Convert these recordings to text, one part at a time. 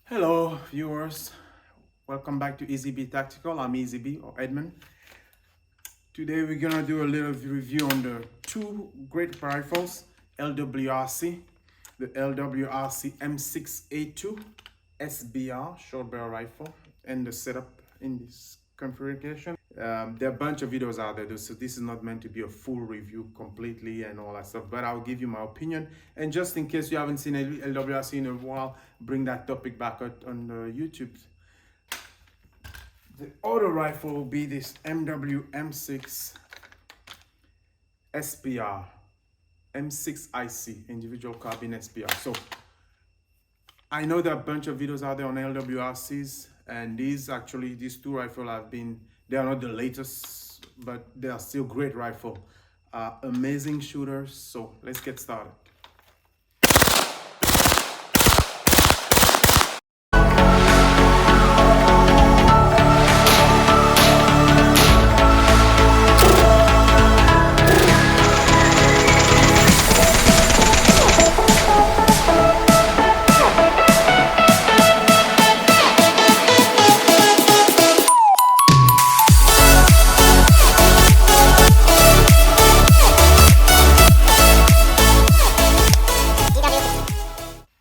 Hello viewers, welcome back to EasyB Tactical. I'm EasyB or Edmund. Today we're gonna do a little review on the two great rifles, LWRC, the LWRC M6A2 SPR short barrel rifle, and the setup in this configuration. There are a bunch of videos out there, so this is not meant to be a full review completely and all that stuff, but I'll give you my opinion. And just in case you haven't seen LWRC in a while, bring that topic back out on YouTube. The other rifle will be this M6 SPR, M6IC, individual carbine SPR. So I know there are a bunch of videos out there on LWRCs, and these two rifles they are not the latest, but they are still great rifle. Amazing shooters. So let's get started.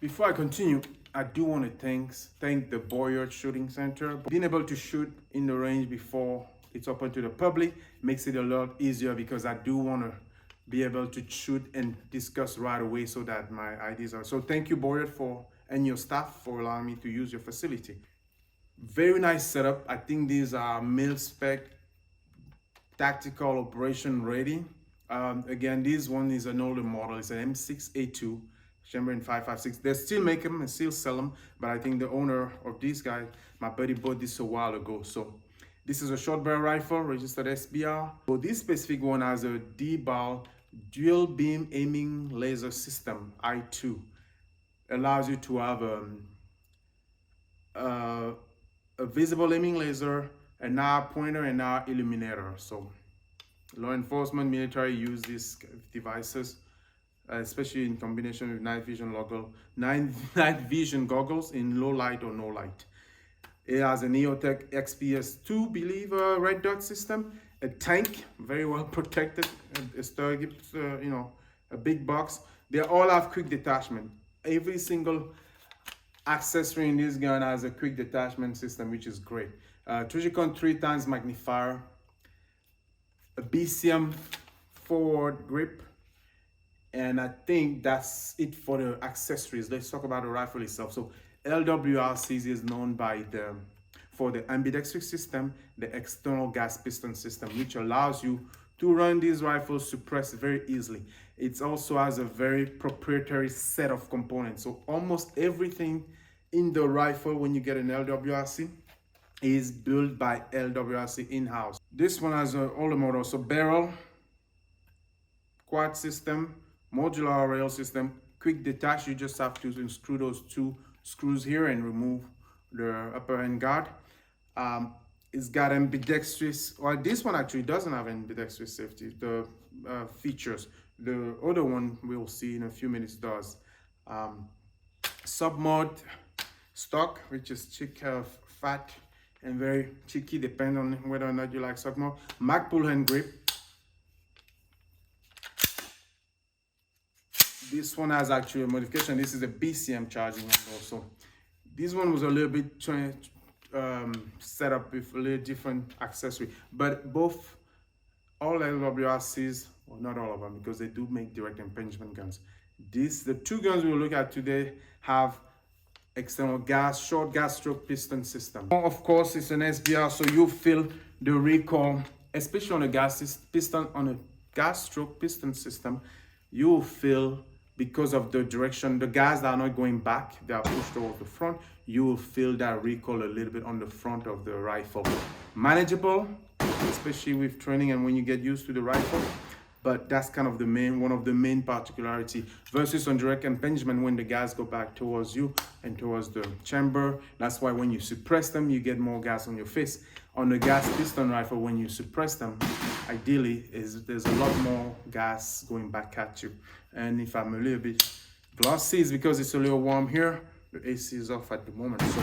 Before I continue, I do want to thank the Boyard Shooting Center. Being able to shoot in the range before it's open to the public makes it a lot easier, because I do want to be able to shoot and discuss right away so that my ideas are. So thank you, Boyard, and your staff for allowing me to use your facility. Very nice setup. I think these are mil-spec tactical operation ready. Again, this one is an older model. It's an M6A2. Chamber in 5.56. They still make them and still sell them, but I think the owner of this guy, my buddy, bought this a while ago. So this is a short barrel rifle, registered SPR. So this specific one has a DBAL dual beam aiming laser system I2. Allows you to have a visible aiming laser, an R pointer, and R illuminator. So law enforcement, military use these devices, especially in combination with night vision goggles in low light or no light. It has an EOTECH XPS2, red dot system, a tank, very well protected, a big box. They all have quick detachment. Every single accessory in this gun has a quick detachment system, which is great. Trigicon 3x magnifier, a BCM forward grip. And I think that's it for the accessories. Let's talk about the rifle itself. So LWRC is known for the ambidextrous system, the external gas piston system, which allows you to run these rifles suppressed very easily. It also has a very proprietary set of components. So almost everything in the rifle when you get an LWRC is built by LWRC in-house. This one has all the models. So barrel, quad system, modular rail system, quick detach. You just have to unscrew those two screws here and remove the upper end guard. It's got ambidextrous, well, this one actually doesn't have ambidextrous safety, the features. The other one we'll see in a few minutes does. Sub-mod stock, which is fat and very cheeky, depending on whether or not you like sub-mod. Mag pull hand grip. This one has actually a modification. This is a BCM charging handle. So this one was a little bit set up with a little different accessory, but all LWRCs, well, not all of them, because they do make direct impingement guns. The two guns we'll look at today have external short gas stroke piston system. Of course, it's an SPR, so you feel the recoil, especially on a gas stroke piston system. You will feel, because of the direction, the gas are not going back, they are pushed towards the front, you will feel that recoil a little bit on the front of the rifle. Manageable, especially with training and when you get used to the rifle, but that's kind of one of the main particularity versus on direct impingement when the gas go back towards you and towards the chamber. That's why when you suppress them, you get more gas on your face. On the gas piston rifle, when you suppress them, ideally there's a lot more gas going back at you. And if I'm a little bit glossy, it's because it's a little warm here. The AC is off at the moment. So,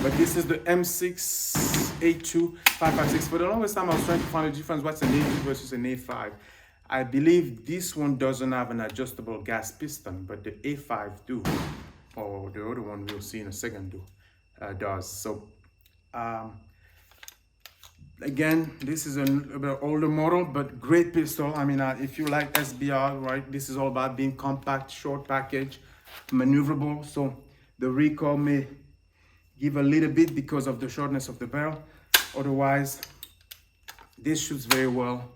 but this is the M6A2 556. For the longest time, I was trying to find the difference. What's an A2 versus an A5? I believe this one doesn't have an adjustable gas piston, but the A5 do, or the other one we'll see in a second does. So again, this is a bit older model, but great pistol. I mean, if you like SBR, right, this is all about being compact, short package, maneuverable. So the recoil may give a little bit because of the shortness of the barrel. Otherwise, this shoots very well.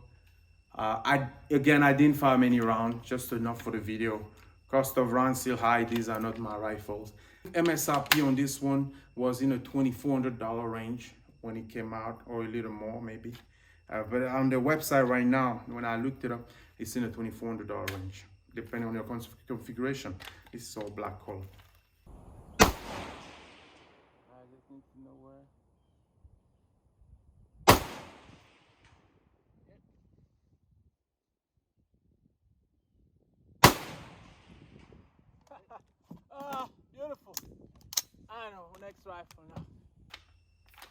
I didn't fire many rounds, just enough for the video. Cost of rounds still high. These are not my rifles. MSRP on this one was in a $2,400 range when it came out, or a little more maybe. But on the website right now, when I looked it up, it's in a $2,400 range, depending on your configuration. This is all black color. I just need to know where. Ah, beautiful. I know, next rifle now.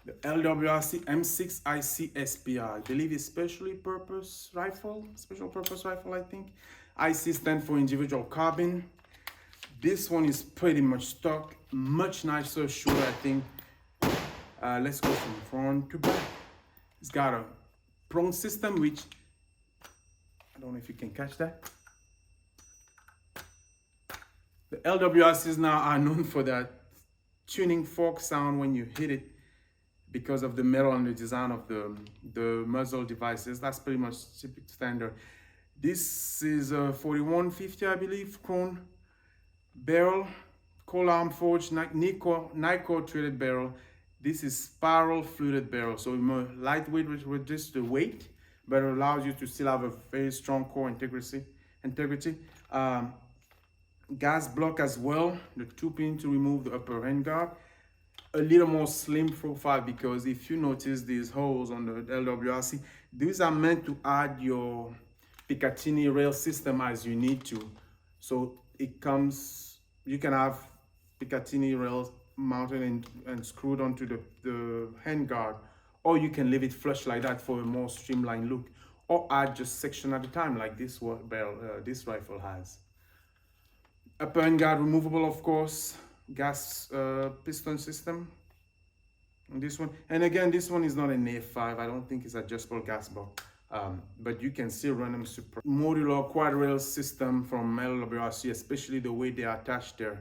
The LWRC M6IC SPR. I believe it's special purpose rifle, I think. IC stands for individual carbine. This one is pretty much stock, much nicer shooter, I think. Let's go from front to back. It's got a prong system, which I don't know if you can catch that. The LWRCs now are known for that tuning fork sound when you hit it because of the metal and the design of the muzzle devices. That's pretty much standard. This is a 4150, I believe, chrome barrel, coal arm forged Nico treated barrel. This is spiral fluted barrel, so more lightweight with just the weight, but it allows you to still have a very strong core integrity. Gas block as well, the 2-pin to remove the upper handguard. A little more slim profile, because if you notice these holes on the LWRC, these are meant to add your Picatinny rail system as you need to. So it comes, you can have Picatinny rails mounted and screwed onto the handguard, or you can leave it flush like that for a more streamlined look, or add just section at a time like this this rifle has. Upper handguard removable, of course. Gas piston system on this one. And again, this one is not an A5. I don't think it's adjustable gas block. But you can still run them super. Modular quad rail system from LWRC, especially the way they attach their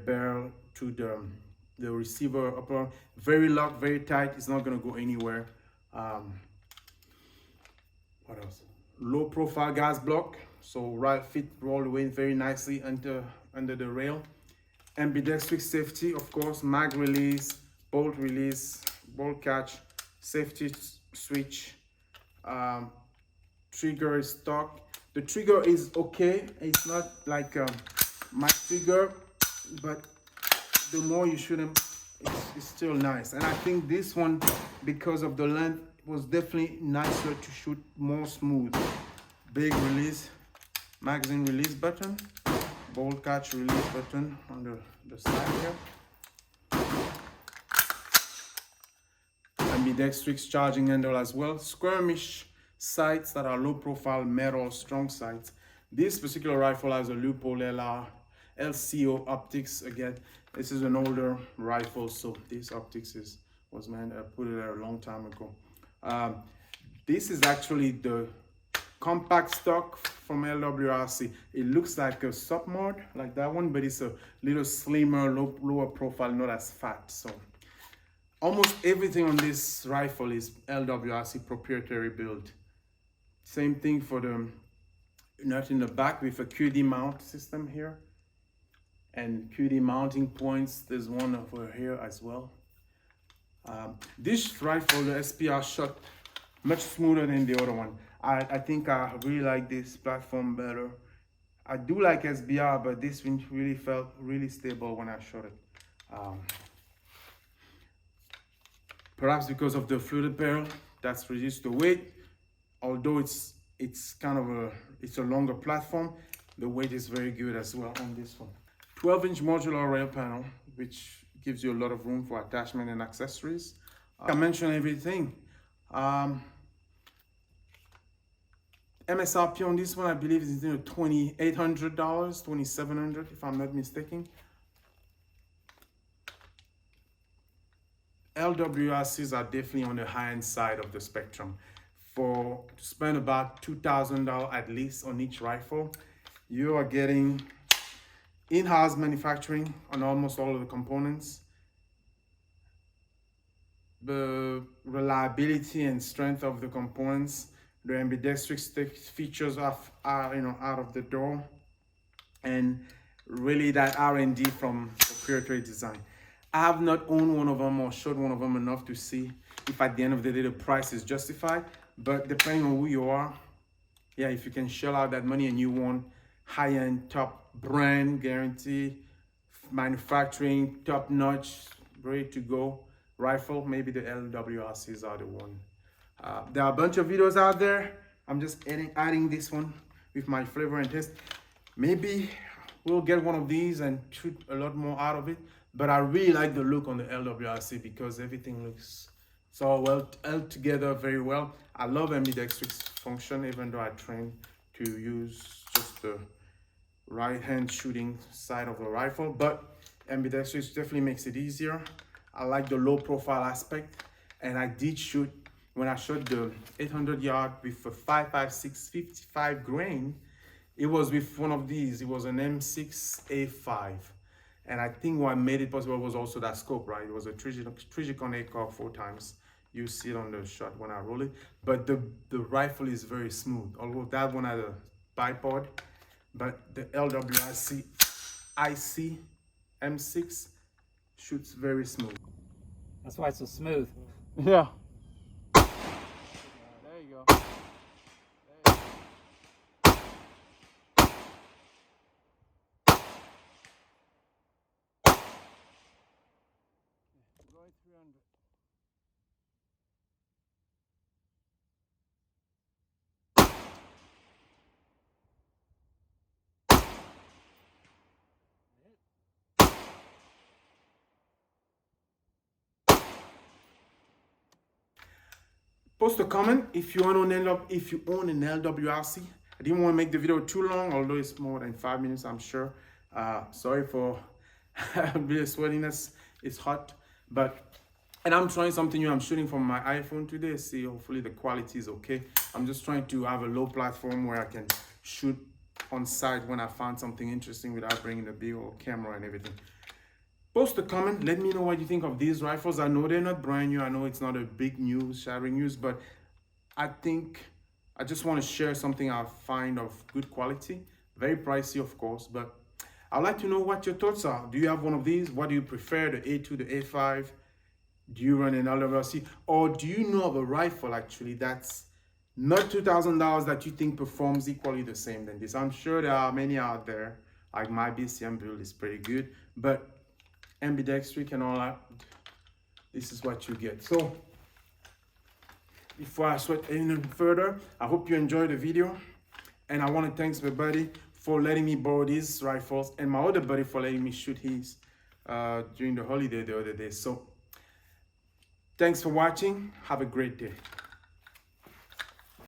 barrel to the receiver upper. Very locked, very tight. It's not going to go anywhere. What else? Low profile gas block. So fit all the way very nicely under the rail. Ambidextrous safety, of course, mag release, bolt catch, safety switch. Trigger is stock. The trigger is okay. It's not like my trigger, but the more you shoot them, it's still nice. And I think this one, because of the length, was definitely nicer to shoot, more smooth. Big release, magazine release button. Bolt catch release button on the side here. Ambidextrous charging handle as well. Skirmish sights that are low profile metal strong sights. This particular rifle has a Leopold LCO optics. Again, this is an older rifle, so this optics was put it there a long time ago. This is actually the compact stock from LWRC. It looks like a sub mod like that one, but it's a little slimmer, lower profile, not as fat. So almost everything on this rifle is LWRC proprietary build. Same thing for the nut in the back with a QD mount system here, and QD mounting points. There's one over here as well. This rifle, the SPR, shot much smoother than the other one. I think I really like this platform better. I do like SBR, but this one really felt really stable when I shot it. Perhaps because of the fluted barrel, that's reduced the weight. Although it's kind of a longer platform, the weight is very good as well on this one. 12-inch modular rail panel, which gives you a lot of room for attachment and accessories. I mentioned everything. MSRP on this one, I believe, is $2,800, $2,700, if I'm not mistaken. LWRCs are definitely on the high-end side of the spectrum. To spend about $2,000 at least on each rifle, you are getting in-house manufacturing on almost all of the components. The reliability and strength of the components, the ambidextrous features are out of the door, and really that R&D from proprietary design. I have not owned one of them or showed one of them enough to see if at the end of the day the price is justified, but depending on who you are, yeah, if you can shell out that money and you want high-end, top brand guarantee, manufacturing, top-notch, ready to go rifle, maybe the LWRCs are the one. There are a bunch of videos out there. I'm just adding this one with my flavor and taste. Maybe we'll get one of these and shoot a lot more out of it. But I really like the look on the LWRC because everything looks so well held together very well. I love ambidextrous function, even though I train to use just the right hand shooting side of the rifle, but ambidextrous definitely makes it easier. I like the low profile aspect, and I did shoot, when I shot the 800 yard with a 5.56 55 grain, it was with one of these. It was an M6A5, and I think what made it possible was also that scope, right? It was a Trigicon 8 4 times. You see it on the shot when I roll it, but the rifle is very smooth. Although that one had a bipod, but the LWRC IC M6 shoots very smooth. That's why it's so smooth. Yeah. There you go. Going 300. Post a comment if you own an LWRC. I didn't want to make the video too long, although it's more than 5 minutes, I'm sure. Sorry for a bit of sweatiness. It's hot, and I'm trying something new. I'm shooting from my iPhone today. See, hopefully the quality is okay. I'm just trying to have a low platform where I can shoot on site when I find something interesting without bringing the big old camera and everything. Post a comment, let me know what you think of these rifles. I know they're not brand new. I know it's not a big news, shattering news, but I think I just want to share something I find of good quality. Very pricey, of course, but I'd like to know what your thoughts are. Do you have one of these? What do you prefer, the A2, the A5? Do you run an LWRC? Or do you know of a rifle, actually, that's not $2,000 that you think performs equally the same than this? I'm sure there are many out there. Like my BCM build is pretty good, but ambidextrous and all that, this is what you get. So before I sweat any further, I hope you enjoyed the video, and I want to thank my buddy for letting me borrow these rifles, and my other buddy for letting me shoot his during the holiday the other day. So thanks for watching. Have a great day.